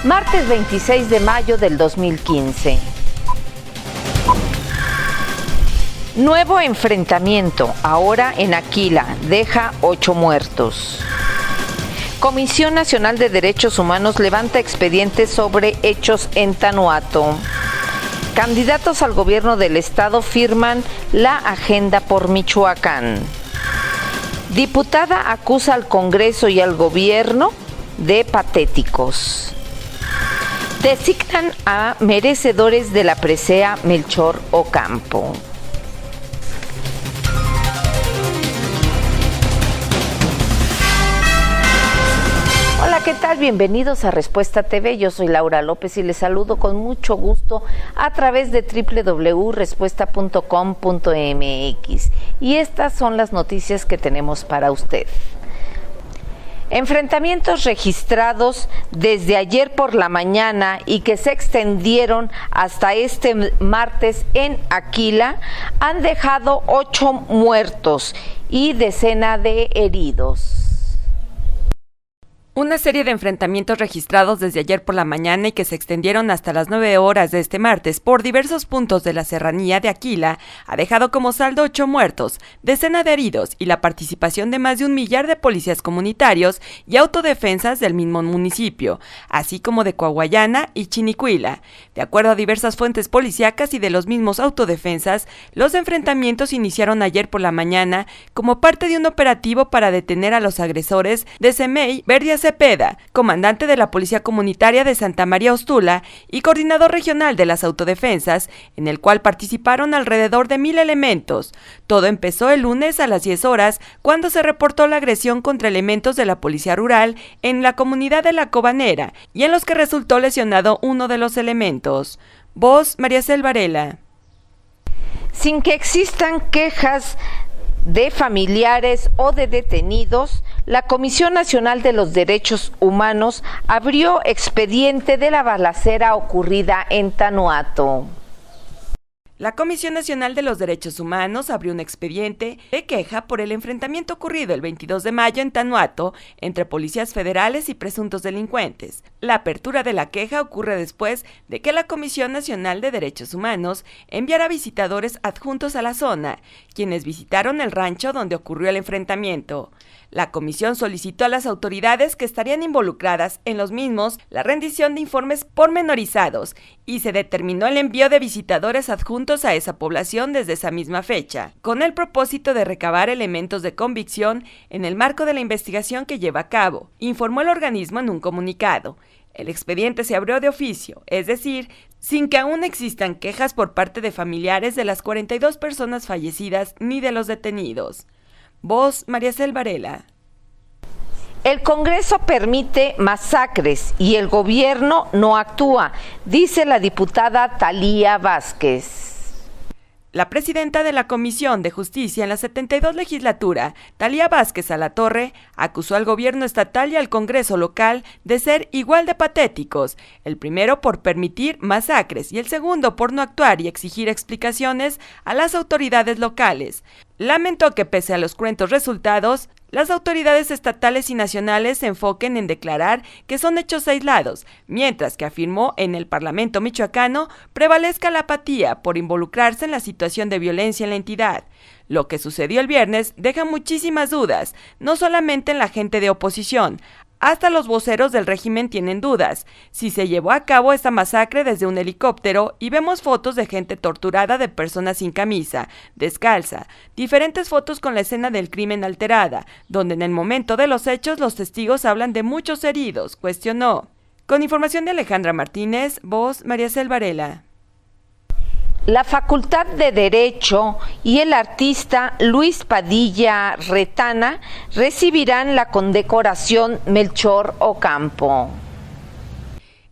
Martes 26 de mayo del 2015. Nuevo enfrentamiento, ahora en Aquila, deja 8 muertos. Comisión Nacional de Derechos Humanos levanta expedientes sobre hechos en Tanuato. Candidatos al gobierno del estado firman la agenda por Michoacán. Diputada acusa al Congreso y al gobierno de patéticos. Designan a merecedores de la presea Melchor Ocampo. Hola, ¿qué tal? Bienvenidos a Respuesta TV. Yo soy Laura López y les saludo con mucho gusto a través de www.respuesta.com.mx. Y estas son las noticias que tenemos para usted. Enfrentamientos registrados desde ayer por la mañana y que se extendieron hasta este martes en Aquila han dejado 8 muertos y decenas de heridos. Una serie de enfrentamientos registrados desde ayer por la mañana y que se extendieron hasta las 9 horas de este martes por diversos puntos de la serranía de Aquila ha dejado como saldo 8 muertos, decenas de heridos y la participación de más de 1 millar de policías comunitarios y autodefensas del mismo municipio, así como de Coahuayana y Chinicuila. De acuerdo a diversas fuentes policíacas y de los mismos autodefensas, los enfrentamientos iniciaron ayer por la mañana como parte de un operativo para detener a los agresores de Semey Verdia Cepeda, comandante de la Policía Comunitaria de Santa María Ostula y coordinador regional de las autodefensas, en el cual participaron alrededor de 1,000 elementos. Todo empezó el lunes a las 10 horas, cuando se reportó la agresión contra elementos de la Policía Rural en la comunidad de La Cobanera, y en los que resultó lesionado uno de los elementos. Voz Mariacel Varela. Sin que existan quejas de familiares o de detenidos, la Comisión Nacional de los Derechos Humanos abrió expediente de la balacera ocurrida en Tanuato. La Comisión Nacional de los Derechos Humanos abrió un expediente de queja por el enfrentamiento ocurrido el 22 de mayo en Tanuato entre policías federales y presuntos delincuentes. La apertura de la queja ocurre después de que la Comisión Nacional de Derechos Humanos enviara visitadores adjuntos a la zona, quienes visitaron el rancho donde ocurrió el enfrentamiento. La comisión solicitó a las autoridades que estarían involucradas en los mismos la rendición de informes pormenorizados y se determinó el envío de visitadores adjuntos a esa población desde esa misma fecha, con el propósito de recabar elementos de convicción en el marco de la investigación que lleva a cabo, informó el organismo en un comunicado. El expediente se abrió de oficio, es decir, sin que aún existan quejas por parte de familiares de las 42 personas fallecidas ni de los detenidos. Voz Mariacel Varela. El Congreso permite masacres y el gobierno no actúa, dice la diputada Talía Vázquez. La presidenta de la Comisión de Justicia en la 72 legislatura, Talía Vázquez Alatorre, acusó al gobierno estatal y al Congreso local de ser igual de patéticos, el primero por permitir masacres y el segundo por no actuar y exigir explicaciones a las autoridades locales. Lamentó que pese a los cruentos resultados, las autoridades estatales y nacionales se enfoquen en declarar que son hechos aislados, mientras que afirmó en el Parlamento michoacano prevalezca la apatía por involucrarse en la situación de violencia en la entidad. Lo que sucedió el viernes deja muchísimas dudas, no solamente en la gente de oposición. Hasta los voceros del régimen tienen dudas si se llevó a cabo esta masacre desde un helicóptero y vemos fotos de gente torturada, de personas sin camisa, descalza, diferentes fotos con la escena del crimen alterada, donde en el momento de los hechos los testigos hablan de muchos heridos, cuestionó. Con información de Alejandra Martínez, voz Mariacel Varela. La Facultad de Derecho y el artista Luis Padilla Retana recibirán la condecoración Melchor Ocampo.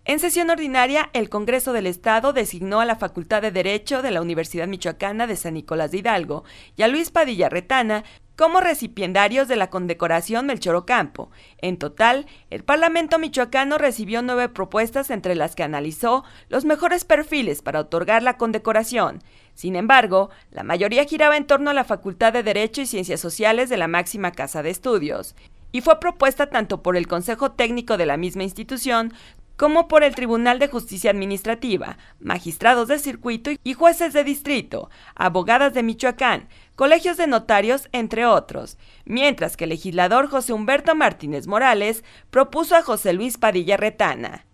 En sesión ordinaria, el Congreso del Estado designó a la Facultad de Derecho de la Universidad Michoacana de San Nicolás de Hidalgo y a Luis Padilla Retana como recipiendarios de la condecoración Melchor Ocampo. En total, el Parlamento michoacano recibió 9 propuestas, entre las que analizó los mejores perfiles para otorgar la condecoración. Sin embargo, la mayoría giraba en torno a la Facultad de Derecho y Ciencias Sociales de la máxima casa de estudios, y fue propuesta tanto por el Consejo Técnico de la misma institución como por el Tribunal de Justicia Administrativa, magistrados de circuito y jueces de distrito, abogadas de Michoacán, colegios de notarios, entre otros, mientras que el legislador José Humberto Martínez Morales propuso a José Luis Padilla Retana.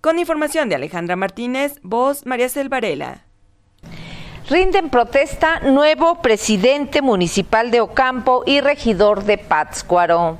Con información de Alejandra Martínez, voz María Cel Varela. Rinden protesta nuevo presidente municipal de Ocampo y regidor de Pátzcuaro.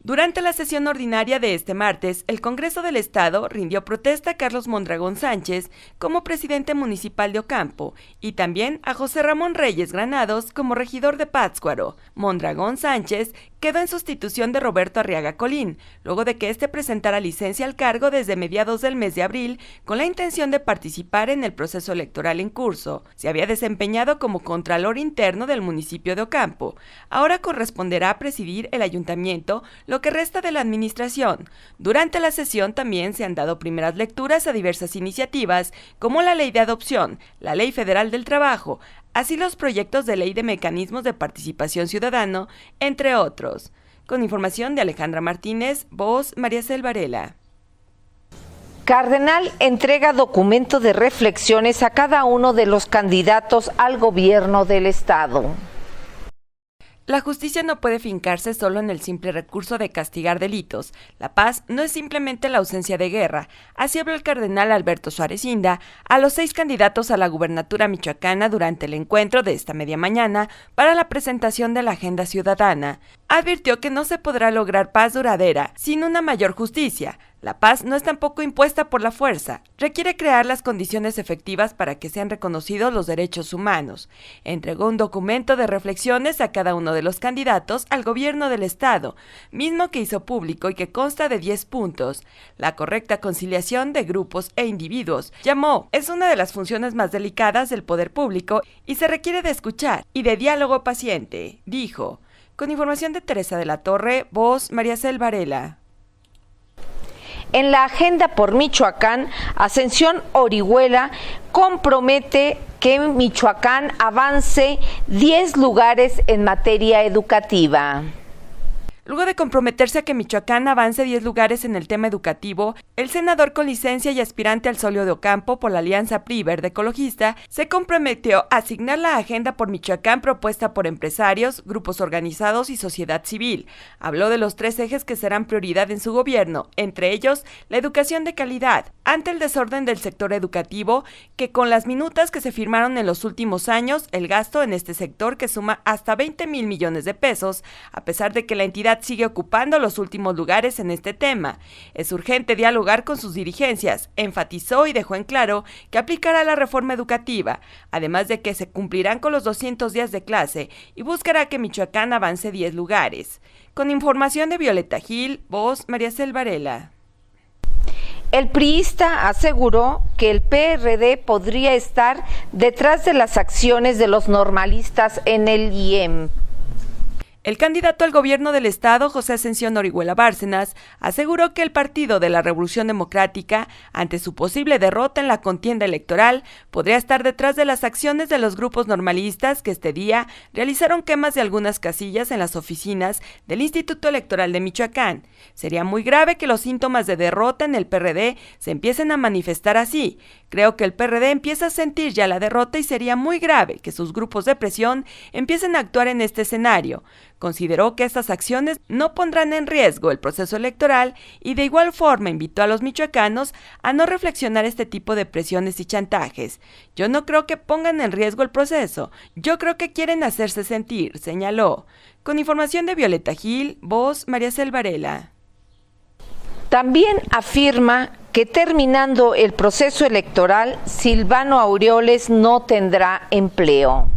Durante la sesión ordinaria de este martes, el Congreso del Estado rindió protesta a Carlos Mondragón Sánchez como presidente municipal de Ocampo y también a José Ramón Reyes Granados como regidor de Pátzcuaro. Mondragón Sánchez quedó en sustitución de Roberto Arriaga Colín, luego de que éste presentara licencia al cargo desde mediados del mes de abril con la intención de participar en el proceso electoral en curso. Se había desempeñado como contralor interno del municipio de Ocampo. Ahora corresponderá presidir el ayuntamiento lo que resta de la administración. Durante la sesión también se han dado primeras lecturas a diversas iniciativas, como la Ley de Adopción, la Ley Federal del Trabajo, así los proyectos de ley de mecanismos de participación ciudadano, entre otros. Con información de Alejandra Martínez, voz María Cel Varela. Cardenal entrega documento de reflexiones a cada uno de los candidatos al gobierno del estado. La justicia no puede fincarse solo en el simple recurso de castigar delitos. La paz no es simplemente la ausencia de guerra. Así habló el cardenal Alberto Suárez Inda a los 6 candidatos a la gubernatura michoacana durante el encuentro de esta media mañana para la presentación de la agenda ciudadana. Advirtió que no se podrá lograr paz duradera sin una mayor justicia. La paz no es tampoco impuesta por la fuerza, requiere crear las condiciones efectivas para que sean reconocidos los derechos humanos. Entregó un documento de reflexiones a cada uno de los candidatos al gobierno del estado, mismo que hizo público y que consta de 10 puntos. La correcta conciliación de grupos e individuos, llamó, es una de las funciones más delicadas del poder público y se requiere de escuchar y de diálogo paciente, dijo. Con información de Teresa de la Torre, voz María Cel Varela. En la agenda por Michoacán, Ascensión Orihuela compromete que Michoacán avance 10 lugares en materia educativa. Luego de comprometerse a que Michoacán avance 10 lugares en el tema educativo, el senador con licencia y aspirante al solio de Ocampo por la Alianza PRI Verde Ecologista se comprometió a asignar la agenda por Michoacán propuesta por empresarios, grupos organizados y sociedad civil. Habló de los 3 ejes que serán prioridad en su gobierno, entre ellos la educación de calidad, ante el desorden del sector educativo, que con las minutas que se firmaron en los últimos años, el gasto en este sector que suma hasta 20,000 millones de pesos, a pesar de que la entidad sigue ocupando los últimos lugares en este tema. Es urgente dialogar con sus dirigencias, enfatizó y dejó en claro que aplicará la reforma educativa, además de que se cumplirán con los 200 días de clase y buscará que Michoacán avance 10 lugares. Con información de Violeta Gil, voz María Cel Varela. El priista aseguró que el PRD podría estar detrás de las acciones de los normalistas en el IEM. El candidato al gobierno del estado, José Ascensión Orihuela Bárcenas, aseguró que el Partido de la Revolución Democrática, ante su posible derrota en la contienda electoral, podría estar detrás de las acciones de los grupos normalistas que este día realizaron quemas de algunas casillas en las oficinas del Instituto Electoral de Michoacán. Sería muy grave que los síntomas de derrota en el PRD se empiecen a manifestar así. Creo que el PRD empieza a sentir ya la derrota y sería muy grave que sus grupos de presión empiecen a actuar en este escenario. Consideró que estas acciones no pondrán en riesgo el proceso electoral y de igual forma invitó a los michoacanos a no reflexionar este tipo de presiones y chantajes. Yo no creo que pongan en riesgo el proceso, yo creo que quieren hacerse sentir, señaló. Con información de Violeta Gil, voz María Cel Varela. También afirma que terminando el proceso electoral, Silvano Aureoles no tendrá empleo.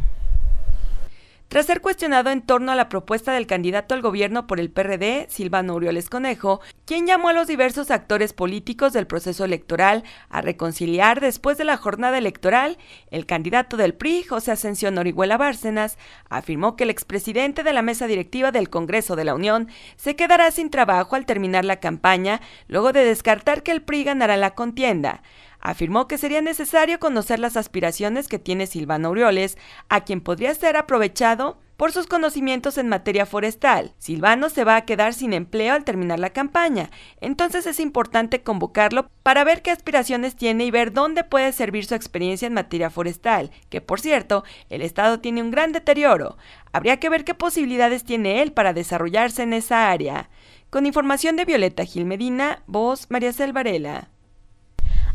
Tras ser cuestionado en torno a la propuesta del candidato al gobierno por el PRD, Silvano Aureoles Conejo, quien llamó a los diversos actores políticos del proceso electoral a reconciliar después de la jornada electoral, el candidato del PRI, José Ascensión Orihuela Bárcenas, afirmó que el expresidente de la mesa directiva del Congreso de la Unión se quedará sin trabajo al terminar la campaña, luego de descartar que el PRI ganará la contienda. Afirmó que sería necesario conocer las aspiraciones que tiene Silvano Aureoles, a quien podría ser aprovechado por sus conocimientos en materia forestal. Silvano se va a quedar sin empleo al terminar la campaña, entonces es importante convocarlo para ver qué aspiraciones tiene y ver dónde puede servir su experiencia en materia forestal, que por cierto, el estado tiene un gran deterioro. Habría que ver qué posibilidades tiene él para desarrollarse en esa área. Con información de Violeta Gil Medina, voz Mariacel Varela.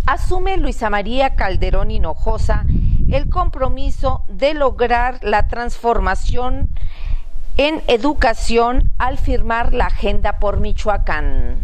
Asume Luisa María Calderón Hinojosa el compromiso de lograr la transformación en educación al firmar la Agenda por Michoacán.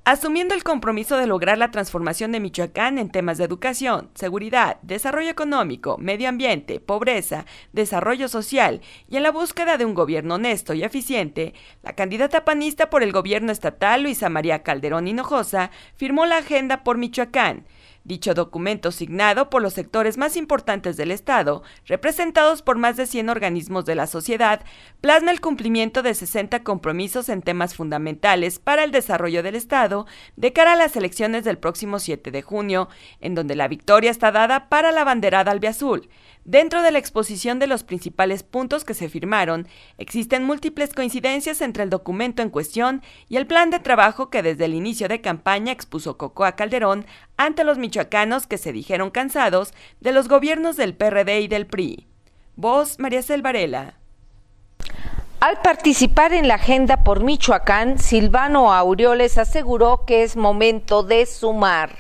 Asumiendo el compromiso de lograr la transformación de Michoacán en temas de educación, seguridad, desarrollo económico, medio ambiente, pobreza, desarrollo social y en la búsqueda de un gobierno honesto y eficiente, la candidata panista por el gobierno estatal, Luisa María Calderón Hinojosa, firmó la Agenda por Michoacán. Dicho documento, signado por los sectores más importantes del Estado, representados por más de 100 organismos de la sociedad, plasma el cumplimiento de 60 compromisos en temas fundamentales para el desarrollo del Estado de cara a las elecciones del próximo 7 de junio, en donde la victoria está dada para la banderada albiazul. Dentro de la exposición de los principales puntos que se firmaron, existen múltiples coincidencias entre el documento en cuestión y el plan de trabajo que desde el inicio de campaña expuso Cocoa Calderón ante los michoacanos que se dijeron cansados de los gobiernos del PRD y del PRI. Voz Mariacel Varela. Al participar en la Agenda por Michoacán, Silvano Aureoles aseguró que es momento de sumar.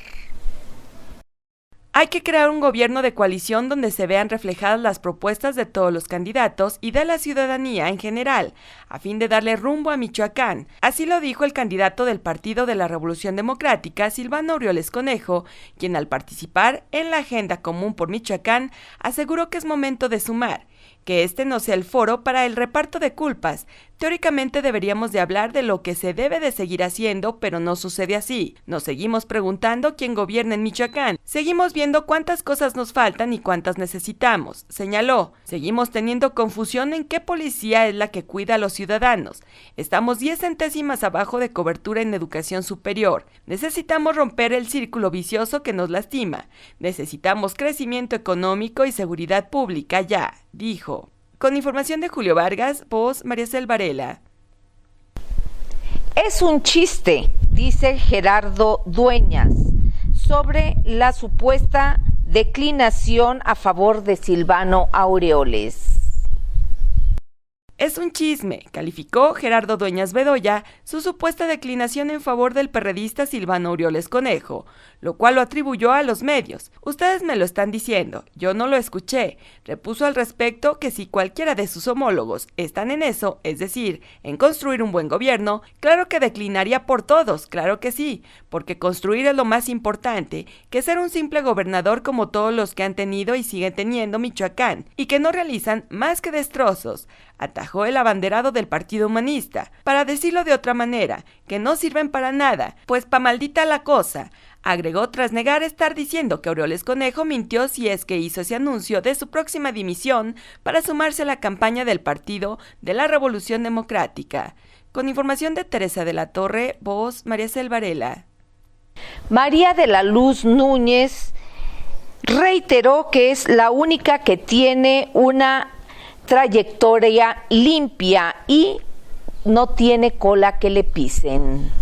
Hay que crear un gobierno de coalición donde se vean reflejadas las propuestas de todos los candidatos y de la ciudadanía en general, a fin de darle rumbo a Michoacán. Así lo dijo el candidato del Partido de la Revolución Democrática, Silvano Aureoles Conejo, quien al participar en la Agenda Común por Michoacán aseguró que es momento de sumar, que este no sea el foro para el reparto de culpas. Teóricamente deberíamos de hablar de lo que se debe de seguir haciendo, pero no sucede así. Nos seguimos preguntando quién gobierna en Michoacán. Seguimos viendo cuántas cosas nos faltan y cuántas necesitamos, señaló. Seguimos teniendo confusión en qué policía es la que cuida a los ciudadanos. Estamos 10 centésimas abajo de cobertura en educación superior. Necesitamos romper el círculo vicioso que nos lastima. Necesitamos crecimiento económico y seguridad pública ya, dijo. Con información de Julio Vargas, voz Mariacel Varela. Es un chiste, dice Gerardo Dueñas, sobre la supuesta declinación a favor de Silvano Aureoles. Es un chisme, calificó Gerardo Dueñas Bedoya su supuesta declinación en favor del perredista Silvano Aureoles Conejo, lo cual lo atribuyó a los medios. Ustedes me lo están diciendo, yo no lo escuché. Repuso al respecto que si cualquiera de sus homólogos están en eso, es decir, en construir un buen gobierno, claro que declinaría por todos, claro que sí, porque construir es lo más importante, que ser un simple gobernador como todos los que han tenido y siguen teniendo Michoacán, y que no realizan más que destrozos, atajó el abanderado del Partido Humanista, para decirlo de otra manera, que no sirven para nada, pues pa' maldita la cosa. Agregó tras negar estar diciendo que Aureoles Conejo mintió si es que hizo ese anuncio de su próxima dimisión para sumarse a la campaña del Partido de la Revolución Democrática. Con información de Teresa de la Torre, voz Mariacel Varela. María de la Luz Núñez reiteró que es la única que tiene una trayectoria limpia y no tiene cola que le pisen.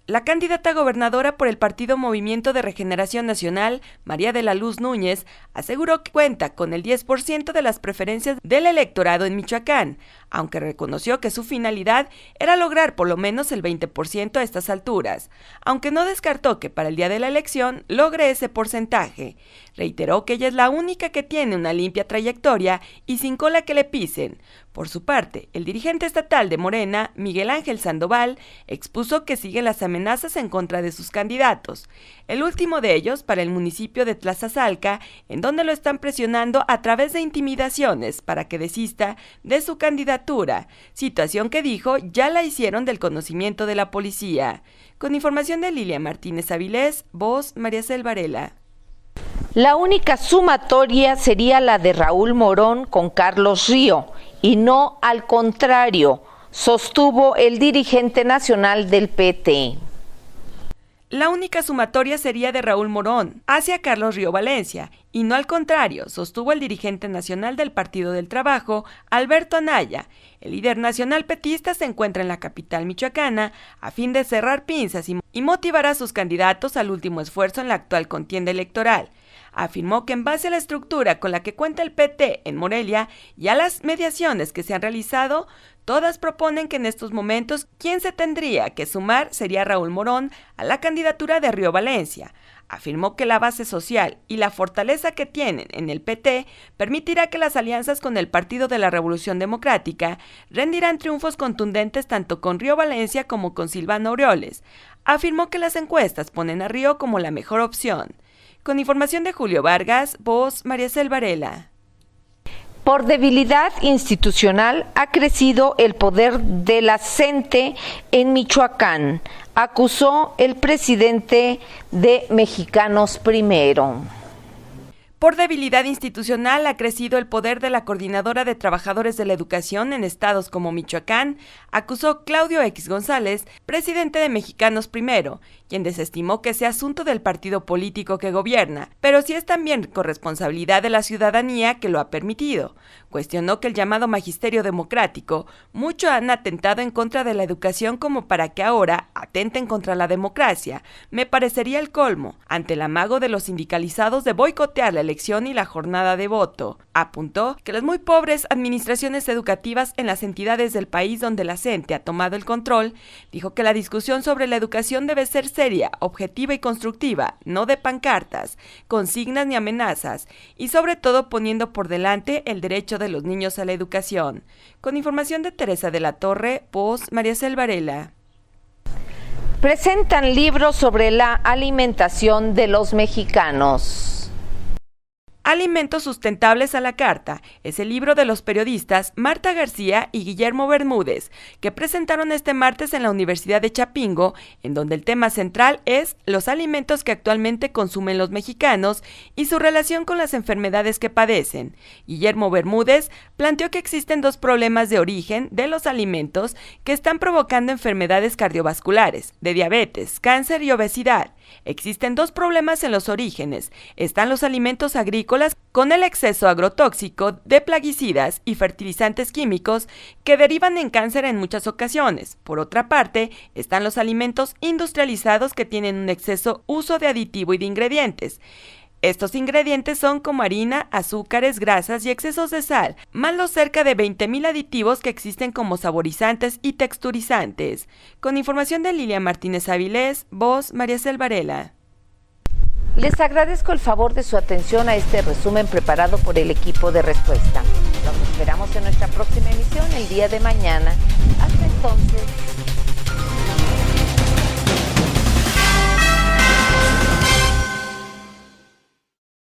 La candidata gobernadora por el partido Movimiento de Regeneración Nacional, María de la Luz Núñez, aseguró que cuenta con el 10% de las preferencias del electorado en Michoacán, aunque reconoció que su finalidad era lograr por lo menos el 20% a estas alturas, aunque no descartó que para el día de la elección logre ese porcentaje. Reiteró que ella es la única que tiene una limpia trayectoria y sin cola que le pisen. Por su parte, el dirigente estatal de Morena, Miguel Ángel Sandoval, expuso que siguen las amenazas en contra de sus candidatos. El último de ellos para el municipio de Tlazazalca, en donde lo están presionando a través de intimidaciones para que desista de su candidatura, situación que dijo ya la hicieron del conocimiento de la policía. Con información de Lilia Martínez Avilés, voz Mariacel Varela. La única sumatoria sería la de Raúl Morón con Carlos Río, y no al contrario, sostuvo el dirigente nacional del PT. la única sumatoria sería de Raúl Morón hacia Carlos Río Valencia, y no al contrario, sostuvo el dirigente nacional del Partido del Trabajo, Alberto Anaya. El líder nacional petista se encuentra en la capital michoacana a fin de cerrar pinzas y motivar a sus candidatos al último esfuerzo en la actual contienda electoral. Afirmó que en base a la estructura con la que cuenta el PT en Morelia y a las mediaciones que se han realizado, todas proponen que en estos momentos quien se tendría que sumar sería Raúl Morón a la candidatura de Río Valencia. Afirmó que la base social y la fortaleza que tienen en el PT permitirá que las alianzas con el Partido de la Revolución Democrática rendirán triunfos contundentes tanto con Río Valencia como con Silvano Aureoles. Afirmó que las encuestas ponen a Río como la mejor opción. Con información de Julio Vargas, voz María Cel Varela. Por debilidad institucional ha crecido el poder de la CENTE en Michoacán, acusó el presidente de Mexicanos Primero. Por debilidad institucional ha crecido el poder de la Coordinadora de Trabajadores de la Educación en estados como Michoacán, acusó Claudio X González, presidente de Mexicanos Primero, quien desestimó que sea asunto del partido político que gobierna, pero sí es también corresponsabilidad de la ciudadanía que lo ha permitido. Cuestionó que el llamado magisterio democrático, mucho han atentado en contra de la educación como para que ahora atenten contra la democracia. Me parecería el colmo, ante el amago de los sindicalizados de boicotear la elección y la jornada de voto. Apuntó que las muy pobres administraciones educativas en las entidades del país donde la CENTE ha tomado el control, dijo que la discusión sobre la educación debe ser seria, objetiva y constructiva, no de pancartas, consignas ni amenazas, y sobre todo poniendo por delante el derecho de los niños a la educación. Con información de Teresa de la Torre, voz María Cel Varela. Presentan libros sobre la alimentación de los mexicanos. Alimentos sustentables a la carta es el libro de los periodistas Marta García y Guillermo Bermúdez, que presentaron este martes en la Universidad de Chapingo, en donde el tema central es los alimentos que actualmente consumen los mexicanos y su relación con las enfermedades que padecen. Guillermo Bermúdez planteó que existen dos problemas de origen de los alimentos que están provocando enfermedades cardiovasculares, de diabetes, cáncer y obesidad. Existen dos problemas en los orígenes. Están los alimentos agrícolas con el exceso agrotóxico de plaguicidas y fertilizantes químicos que derivan en cáncer en muchas ocasiones. Por otra parte, están los alimentos industrializados que tienen un exceso uso de aditivo y de ingredientes. Estos ingredientes son como harina, azúcares, grasas y excesos de sal, más los cerca de 20,000 aditivos que existen como saborizantes y texturizantes. Con información de Lilia Martínez Avilés, voz María Cel Varela. Les agradezco el favor de su atención a este resumen preparado por el equipo de Respuesta. Los esperamos en nuestra próxima emisión el día de mañana. Hasta entonces.